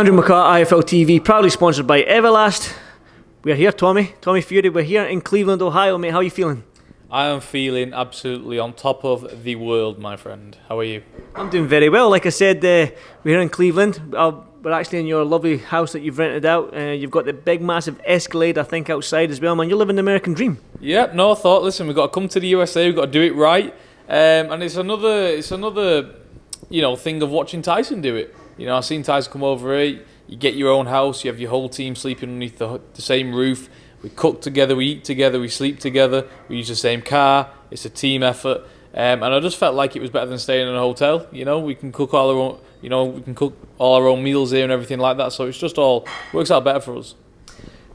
Andrew McCART, IFL TV, proudly sponsored by Everlast. We're here, Tommy Fury. We're here in Cleveland, Ohio, mate. How are you feeling? I am feeling absolutely on top of the world, my friend. How are you? I'm doing very well. Like I said, we're here in Cleveland. We're actually in your lovely house that you've rented out. You've got the big, massive Escalade, I think, outside as well, man. You're living the American dream. Yep. No, I thought, listen, we've got to come to the USA. We've got to do it right. And it's another, thing of watching Tyson do it. I've seen Tyson come over here. You get your own house. You have your whole team sleeping underneath the same roof. We cook together, we eat together, we sleep together, we use the same car, it's a team effort, and I just felt like it was better than staying in a hotel. We can cook all our own meals here and everything like that, so it's just all works out better for us.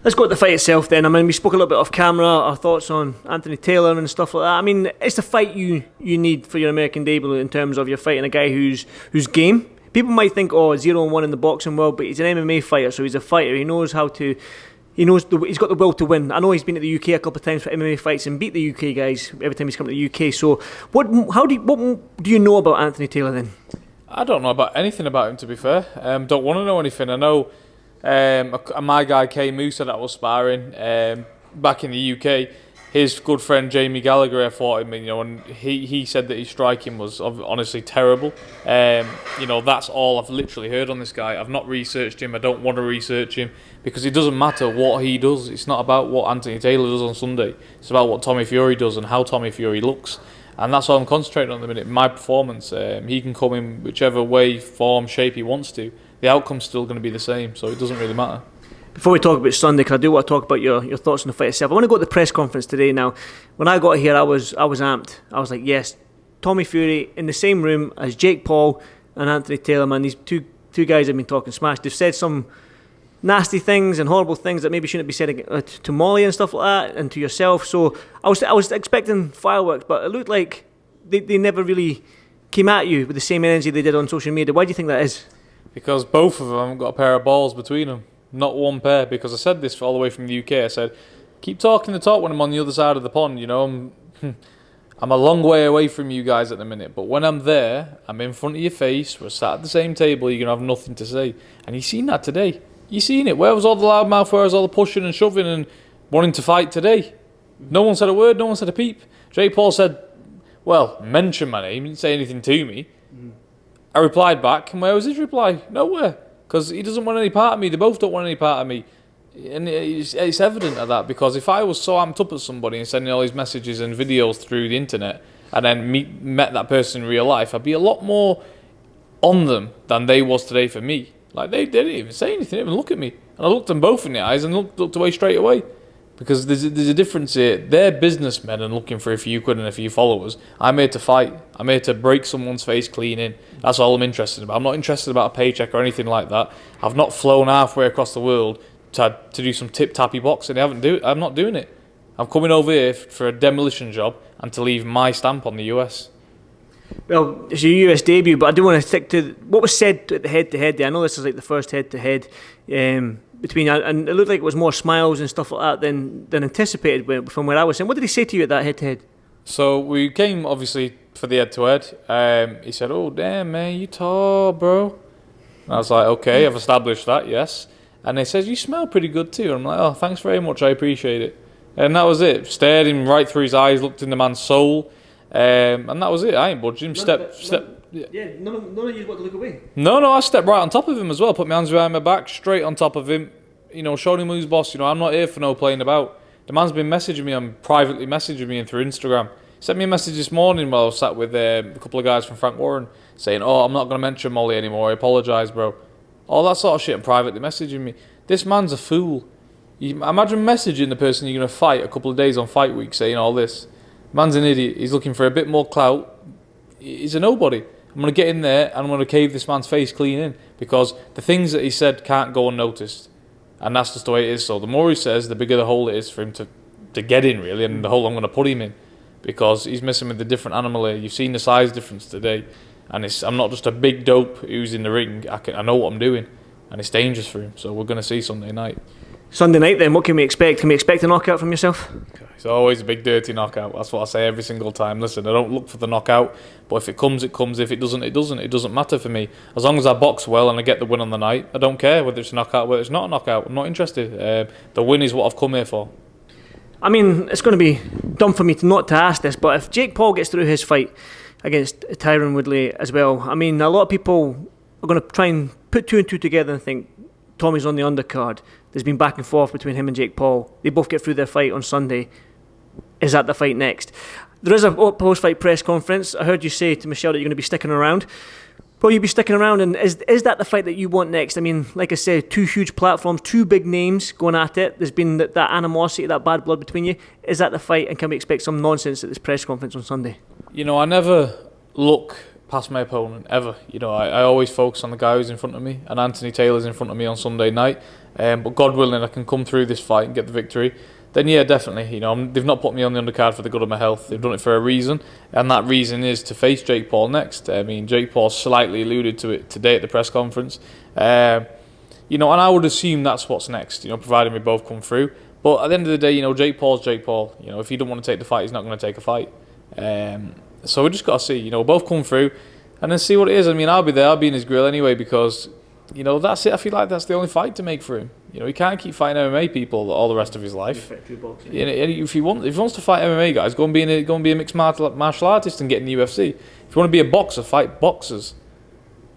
Let's go to the fight itself then. I mean, we spoke a little bit off camera, our thoughts on Anthony Taylor and stuff like that. I mean, it's the fight you need for your American debut in terms of you're fighting a guy who's game. People might think, 0-1 in the boxing world, but he's an MMA fighter, so he's a fighter. He knows how to... He's got the will to win. I know he's been to the UK a couple of times for MMA fights and beat the UK guys every time he's come to the UK. So, what do you know about Anthony Taylor then? I don't know about anything about him, to be fair. Don't want to know anything. I know my guy Kay Musa that was sparring back in the UK. His good friend Jamie Gallagher fought him, and he said that his striking was honestly terrible. That's all I've literally heard on this guy. I've not researched him. I don't want to research him because it doesn't matter what he does. It's not about what Anthony Taylor does on Sunday. It's about what Tommy Fury does and how Tommy Fury looks. And that's all I'm concentrating on at the minute. My performance, he can come in whichever way, form, shape he wants to. The outcome's still going to be the same, so it doesn't really matter. Before we talk about Sunday, because I do want to talk about your thoughts on the fight itself, I want to go to the press conference today. Now, when I got here, I was amped. I was like, yes, Tommy Fury in the same room as Jake Paul and Anthony Taylor, man. These two guys have been talking smash. They've said some nasty things and horrible things that maybe shouldn't be said to Molly and stuff like that, and to yourself. So I was expecting fireworks, but it looked like they never really came at you with the same energy they did on social media. Why do you think that is? Because both of them have got a pair of balls between them. Not one pair, because I said this all the way from the UK. I said, keep talking the talk when I'm on the other side of the pond. I'm a long way away from you guys at the minute, but when I'm there, I'm in front of your face, we're sat at the same table, you're going to have nothing to say. And you've seen that today. You've seen it. Where was all the loudmouth, where was all the pushing and shoving and wanting to fight today? No one said a word, no one said a peep. Jake Paul said, mention my name, he didn't say anything to me. I replied back, and where was his reply? Nowhere. Because he doesn't want any part of me. They both don't want any part of me. And it's evident of that, because if I was so amped up at somebody and sending all these messages and videos through the internet and then met that person in real life, I'd be a lot more on them than they was today for me. Like, they didn't even say anything, they didn't even look at me. And I looked them both in the eyes and looked away straight away. Because there's a difference here. They're businessmen and looking for a few quid and a few followers. I'm here to fight. I'm here to break someone's face clean in. That's all I'm interested about. I'm not interested about a paycheck or anything like that. I've not flown halfway across the world to do some tip-tappy boxing. I'm not doing it. I'm coming over here for a demolition job and to leave my stamp on the US. Well, it's your US debut, but I do want to stick to what was said at the head-to-head there. I know this is like the first head-to-head between, and it looked like it was more smiles and stuff like that than anticipated from where I was saying. What did he say to you at that head-to-head? So we came, obviously, for the head-to-head. He said, "Oh, damn, man, you tall, bro." And I was like, okay, I've established that, yes. And he says, "You smell pretty good too." And I'm like, "Oh, thanks very much, I appreciate it." And that was it. Stared him right through his eyes, looked in the man's soul. And that was it. I ain't budging. None of you want to look away. No, I stepped right on top of him as well. Put my hands behind my back, straight on top of him. Showed him who's boss. I'm not here for no playing about. The man's been messaging me, privately messaging me through Instagram. He sent me a message this morning while I was sat with a couple of guys from Frank Warren, saying, "Oh, I'm not going to mention Molly anymore. I apologise, bro." All that sort of shit, and privately messaging me. This man's a fool. Imagine messaging the person you're going to fight a couple of days on fight week saying all this. Man's an idiot. He's looking for a bit more clout. He's a nobody. I'm going to get in there and I'm going to cave this man's face clean in, because the things that he said can't go unnoticed. And that's just the way it is. So the more he says, the bigger the hole it is for him to get in, really, and the hole I'm going to put him in, because he's messing with a different animal here. You've seen the size difference today, and I'm not just a big dope who's in the ring. I know what I'm doing, and it's dangerous for him. So we're going to see Sunday night. Sunday night then, what can we expect? Can we expect a knockout from yourself? Okay. It's always a big dirty knockout. That's what I say every single time. Listen, I don't look for the knockout, but if it comes, it comes. If it doesn't, it doesn't. It doesn't matter for me. As long as I box well and I get the win on the night, I don't care whether it's a knockout, whether it's not a knockout. I'm not interested. The win is what I've come here for. I mean, it's going to be dumb for me not to ask this, but if Jake Paul gets through his fight against Tyron Woodley as well, I mean, a lot of people are going to try and put two and two together and think Tommy's on the undercard. There's been back and forth between him and Jake Paul. They both get through their fight on Sunday. Is that the fight next? There is a post-fight press conference. I heard you say to Michelle that you're going to be sticking around. Will you be sticking around, and is that the fight that you want next? I mean, like I said, two huge platforms, two big names going at it. There's been that animosity, that bad blood between you. Is that the fight, and can we expect some nonsense at this press conference on Sunday? You know, I never look past my opponent, ever. You know, I always focus on the guy who's in front of me, and Anthony Taylor's in front of me on Sunday night. But God willing, I can come through this fight and get the victory. Then yeah, definitely. You know, they've not put me on the undercard for the good of my health. They've done it for a reason, and that reason is to face Jake Paul next. I mean, Jake Paul slightly alluded to it today at the press conference. You know, and I would assume that's what's next. You know, providing we both come through. But at the end of the day, you know, Jake Paul's Jake Paul. You know, if he don't want to take the fight, he's not going to take a fight. So we just got to see. You know, both come through, and then see what it is. I mean, I'll be there. I'll be in his grill anyway because, you know, that's it. I feel like that's the only fight to make for him. You know, he can't keep fighting MMA people all the rest of his life. If he wants to fight MMA guys, go and be a mixed martial artist and get in the UFC. If you want to be a boxer, fight boxers.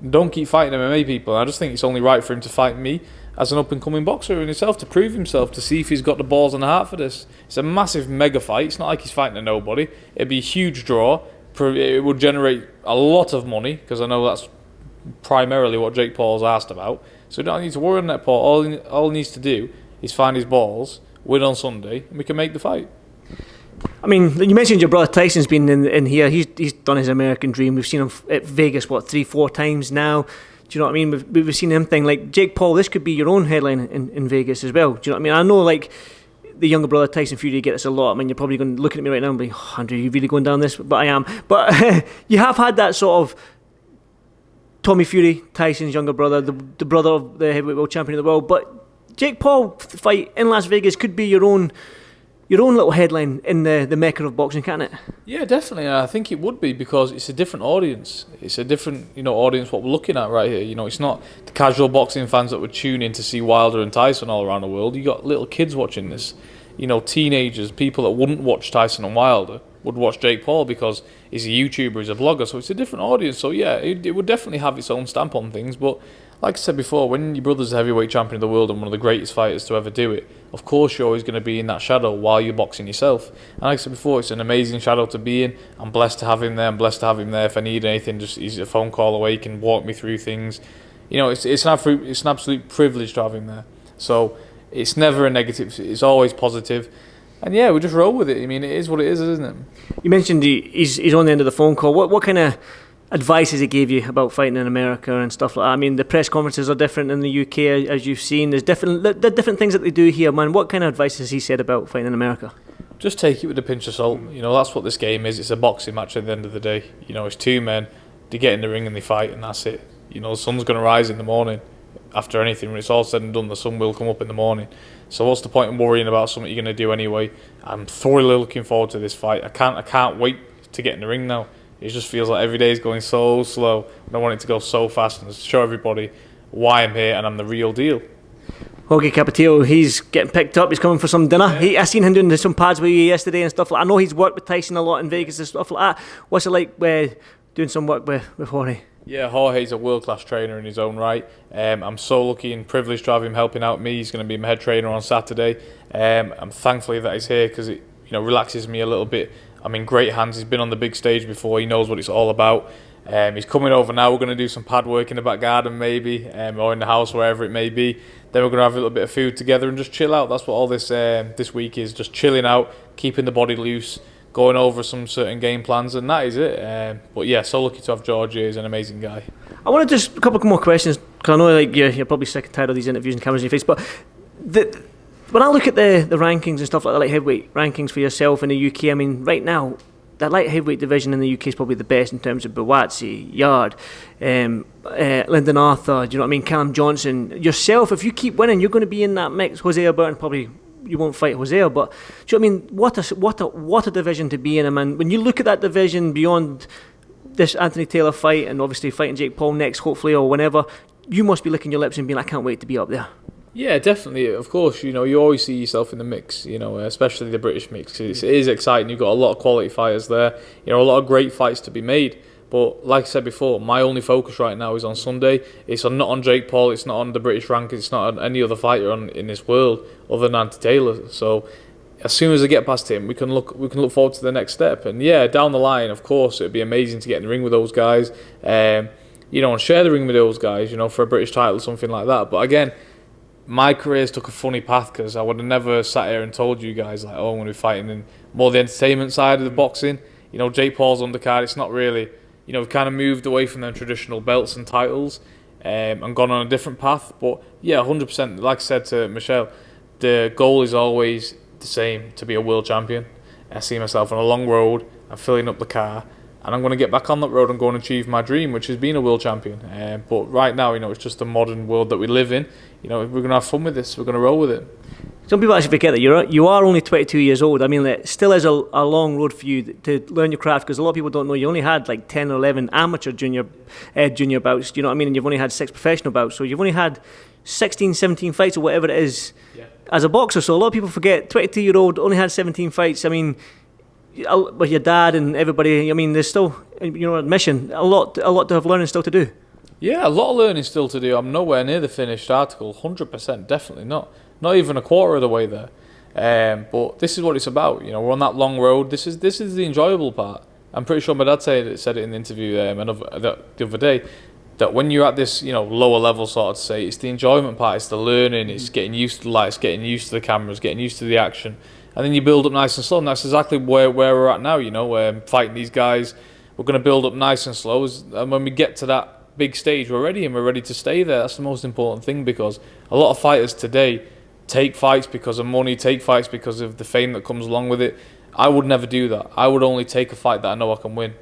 Don't keep fighting MMA people. And I just think it's only right for him to fight me as an up and coming boxer in himself, to prove himself, to see if he's got the balls and the heart for this. It's a massive mega fight. It's not like he's fighting a nobody. It'd be a huge draw. It would generate a lot of money, because I know that's primarily what Jake Paul's asked about. So we don't need to worry on that, Paul. All he needs to do is find his balls, win on Sunday, and we can make the fight. I mean, you mentioned your brother Tyson's been in here. He's done his American dream. We've seen him at Vegas, 3-4 times now. Do you know what I mean? We've seen him thing like Jake Paul. This could be your own headline in Vegas as well. Do you know what I mean? I know, like, the younger brother Tyson Fury get this a lot. I mean, you're probably going to look at me right now and be, oh, Andrew, you really going down this? But I am. But you have had that sort of Tommy Fury, Tyson's younger brother, the brother of the heavyweight world champion of the world. But Jake Paul fight in Las Vegas could be your own little headline in the mecca of boxing, can't it? Yeah, definitely. I think it would be, because it's a different audience. It's a different, audience what we're looking at right here. You know, it's not the casual boxing fans that would tune in to see Wilder and Tyson all around the world. You got little kids watching this. You know, teenagers, people that wouldn't watch Tyson and Wilder would watch Jake Paul because he's a YouTuber, he's a blogger. So it's a different audience. So yeah, it would definitely have its own stamp on things. But like I said before, when your brother's a heavyweight champion of the world and one of the greatest fighters to ever do it, of course you're always going to be in that shadow while you're boxing yourself. And like I said before, it's an amazing shadow to be in. I'm blessed to have him there. I'm blessed to have him there. If I need anything, just he's a phone call away. He can walk me through things. You know, it's an absolute privilege to have him there. So it's never a negative. It's always positive. And yeah, we just roll with it. I mean, it is what it is, isn't it? You mentioned he's on the end of the phone call. What kind of advice has he gave you about fighting in America and stuff like that? I mean, the press conferences are different in the UK, as you've seen. There's different things that they do here, man. What kind of advice has he said about fighting in America? Just take it with a pinch of salt. You know, that's what this game is. It's a boxing match at the end of the day. You know, it's two men. They get in the ring and they fight, and that's it. You know, the sun's going to rise in the morning. After anything, when it's all said and done, the sun will come up in the morning. So what's the point in worrying about something you're going to do anyway? I'm thoroughly looking forward to this fight. I can't wait to get in the ring now. It just feels like every day is going so slow. I want it to go so fast and show everybody why I'm here and I'm the real deal. Jorge Capetillo, he's getting picked up. He's coming for some dinner. Yeah. I seen him doing some pads with you yesterday and stuff like that. I know he's worked with Tyson a lot in Vegas and stuff like that. What's it like doing some work with Jorge? Yeah, Jorge's a world-class trainer in his own right. I'm so lucky and privileged to have him helping out me. He's going to be my head trainer on Saturday. I'm thankfully that he's here because it relaxes me a little bit. I'm in great hands. He's been on the big stage before. He knows what it's all about. He's coming over now. We're going to do some pad work in the back garden maybe, or in the house, wherever it may be. Then we're going to have a little bit of food together and just chill out. That's what all this week is, just chilling out, keeping the body loose, going over some certain game plans, and that is it. But yeah, so lucky to have Jorge. He's an amazing guy. I want to just a couple more questions, because I know you're probably sick and tired of these interviews and cameras in your face, but when I look at the rankings and stuff like that, like heavyweight rankings for yourself in the UK, I mean, right now, that light heavyweight division in the UK is probably the best in terms of Buatsi, Yard, Lyndon Arthur, do you know what I mean, Callum Johnson. Yourself, if you keep winning, you're going to be in that mix. Jose Alberto probably fight Hosea. But do you know what I mean? What a division to be in. I mean, when you look at that division beyond this Anthony Taylor fight and obviously fighting Jake Paul next, hopefully, or whenever, you must be licking your lips and being, I can't wait to be up there. Yeah, definitely. Of course, you know, you always see yourself in the mix, you know, especially the British mix, 'cause it is exciting. You've got a lot of quality fighters there, you know, a lot of great fights to be made. But like I said before, my only focus right now is on Sunday. It's not on Jake Paul, it's not on the British rankings, it's not on any other fighter in this world other than Anthony Taylor. So as soon as I get past him, we can look forward to the next step. And yeah, down the line, of course, it'd be amazing to get in the ring with those guys, you know, and share the ring with those guys, you know, for a British title or something like that. But again, my career's took a funny path, because I would have never sat here and told you guys, like, oh, I'm going to be fighting in more the entertainment side of the boxing. You know, Jake Paul's undercard, it's not really, you know, we've kind of moved away from them traditional belts and titles, and gone on a different path. But yeah, 100%, like I said to Michelle, the goal is always the same, to be a world champion. I see myself on a long road, I'm filling up the car, and I'm going to get back on that road and go and achieve my dream, which is being a world champion. But right now, you know, it's just the modern world that we live in. You know, we're going to have fun with this. We're going to roll with it. Some people actually forget that you are only 22 years old. I mean, it still is a long road for you to learn your craft, because a lot of people don't know you only had like 10 or 11 amateur junior bouts. Do you know what I mean? And you've only had 6 professional bouts. So you've only had 16, 17 fights or whatever it is as a boxer. So a lot of people forget 22-year-old only had 17 fights. I mean, with your dad and everybody, I mean, there's still, you know, admission, a lot to have learning still to do. Yeah, a lot of learning still to do. I'm nowhere near the finished article, 100%, definitely not. Not even a quarter of the way there. But this is what it's about. You know, we're on that long road. This is the enjoyable part. I'm pretty sure my dad said it in the interview the other day, that when you're at this, you know, lower level, sort of to say, it's the enjoyment part, it's the learning, it's getting used to the lights, getting used to the cameras, getting used to the action, and then you build up nice and slow. And that's exactly where we're at now. You know, fighting these guys, we're going to build up nice and slow, and when we get to that big stage, we're ready, and we're ready to stay there. That's the most important thing, because a lot of fighters today take fights because of money, take fights because of the fame that comes along with it. I would never do that. I would only take a fight that I know I can win,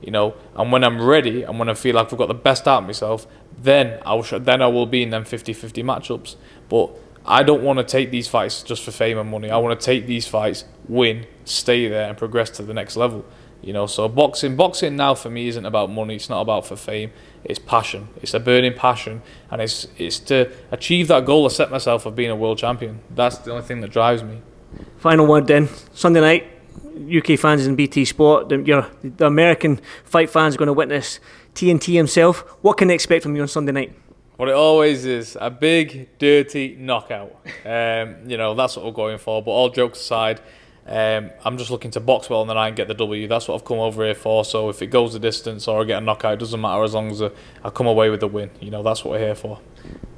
you know, and when I'm ready and when I feel like I've got the best out of myself, then I will be in them 50-50 matchups. But I don't want to take these fights just for fame and money. I want to take these fights, win, stay there, and progress to the next level. You know, so boxing now for me isn't about money. It's not about for fame. It's passion. It's a burning passion, and it's to achieve that goal I set myself of being a world champion. That's the only thing that drives me. Final word then. Sunday night, UK fans in BT Sport. The American fight fans are going to witness TNT himself. What can they expect from you on Sunday night? What it always is, a big, dirty knockout. You know, that's what we're going for. But all jokes aside, I'm just looking to box well on the night and get the W. That's what I've come over here for. So if it goes the distance or I get a knockout, it doesn't matter, as long as I come away with the win. You know, that's what we're here for.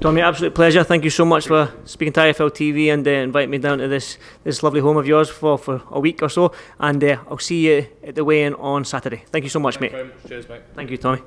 Tommy, absolute pleasure. Thank you so much for speaking to IFL TV and inviting me down to this lovely home of yours for a week or so. And I'll see you at the weigh-in on Saturday. Thank you so much, mate. Thank you very much. Cheers, mate. Thank you, Tommy.